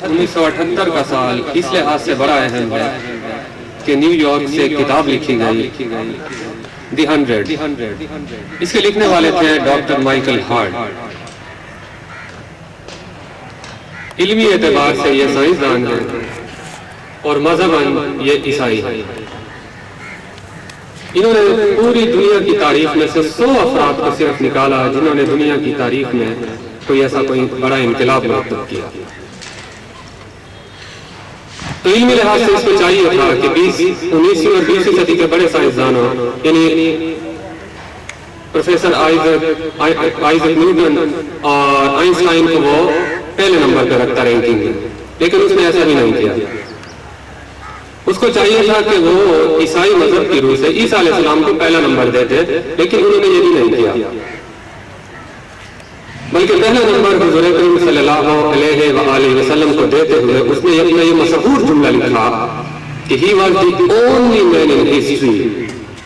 انیس سو اٹھتر کا سال اس لحاظ سے بڑا اہم ہے کہ نیو یارک سے ایک کتاب لکھی گئی دی 100. اس کے لکھنے والے تھے ڈاکٹر مائیکل ہارٹ. علمی اعتبار سے یہ سائنسدان ہیں اور مذہباً یہ عیسائی ہیں. انہوں نے پوری دنیا کی تاریخ میں سے 100 افراد کو صرف نکالا جنہوں نے دنیا کی تاریخ میں کوئی بڑا انقلاب مرتب کیا. تو علمی لحاظ سے اس کو چاہیے تھا کہ 19ویں اور 20ویں صدی کے بڑے سائنسدانوں یعنی پروفیسر آئزک نیوٹن اور آئنسٹائن کو وہ پہلے نمبر پہ رکھتا رینکنگ میں، لیکن اس نے ایسا بھی نہیں کیا. اس کو چاہیے تھا کہ وہ عیسائی مذہب کی روح سے عیسیٰ علیہ السلام کو پہلا نمبر دیتے، لیکن انہوں نے یہ بھی نہیں کیا، بلکہ پہلا نمبر حضور کریم صلی اللہ علیہ وآلہ وسلم کو دیتے ہوئے اس نے اپنا یہ مشہور جملہ لکھا کہ he was the only man in history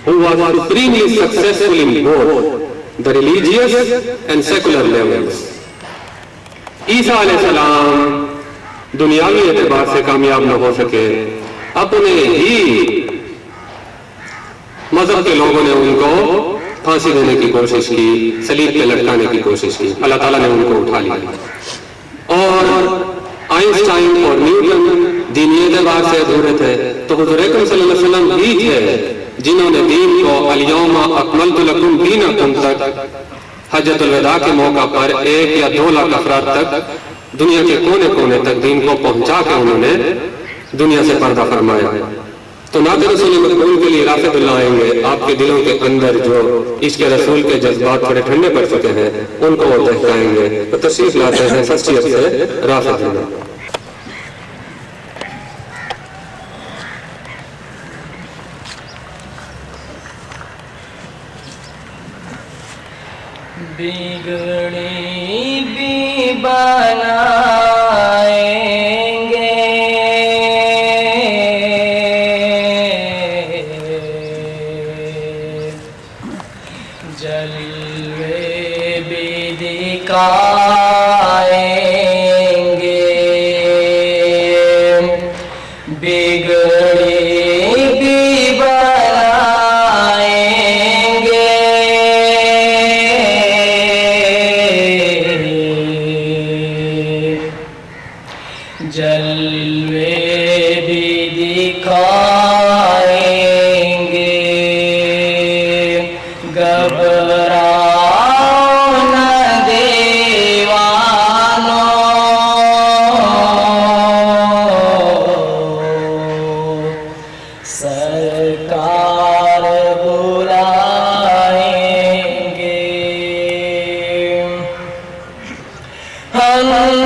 who was supremely successful in both the religious and secular levels. عیسیٰ علیہ السلام دنیاوی اعتبار سے کامیاب نہ ہو سکے، اپنے ہی مذہب کے لوگوں نے ان کو پھانسی دینے کی کوشش کی، صلیب پہ لٹکانے کی کوشش کی، اللہ تعالیٰ نے ان کو اٹھا لیا. اور آئنسٹائن اور نیوٹن دینی اعتبار سے ادھورے تھے، تو حضور اکرم صلی اللہ علیہ وسلم ہی تھے جنہوں نے دین کو الیوم اکملت لکم دینکم تک حجۃ الوداع کے موقع پر 1 یا 2 لاکھ افراد تک دنیا کے کونے کونے تک دین کو پہنچا کے انہوں نے دنیا سے پردہ فرمایا. تو نعت رسول مقبول کے لیے رافض اللہ آئیں گے، آپ کے دلوں کے اندر جو عشق رسول کے جذبات تھوڑے ٹھنڈے پڑ چکے ہیں ان کو وہ دہکائیں گے. تو تشریف لاتے ہیں شخصیت سے رافض اللہ. بگڑی بھی بنائیں گے، جلوے بھی دکھائیں گے، بگڑی بھی بنائیں گے، جلوے بھی دکھائیں گے، گھبراؤ نہ دیوانوں، سرکار بلائیں گے. ہم ہم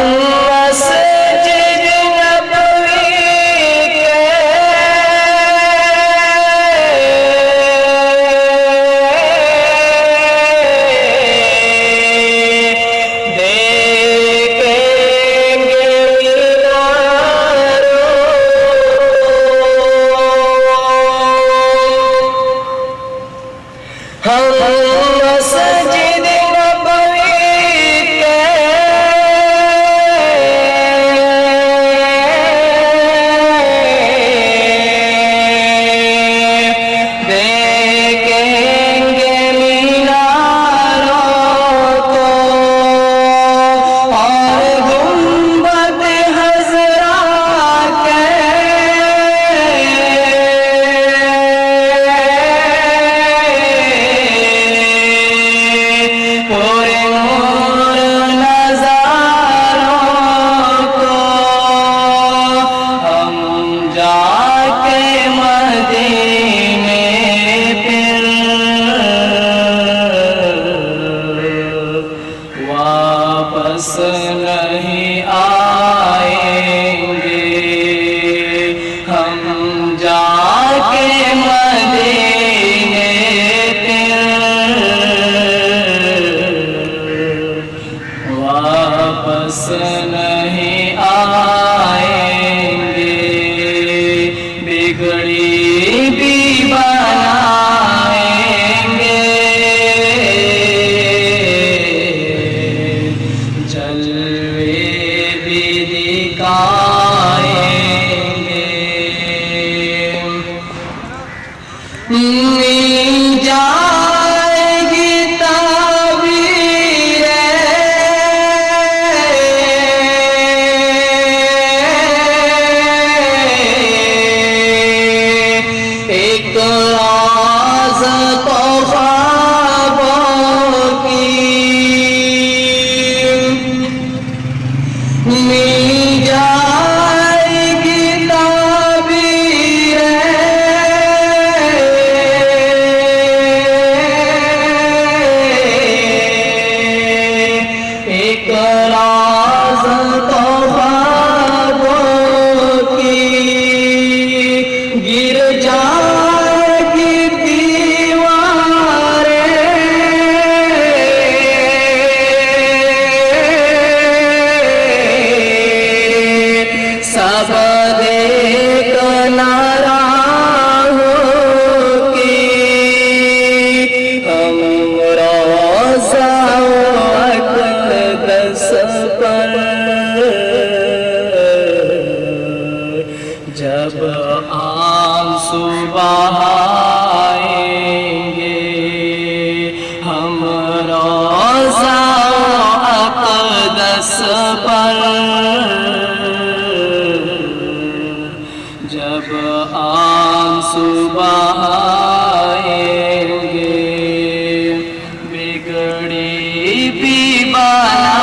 بنا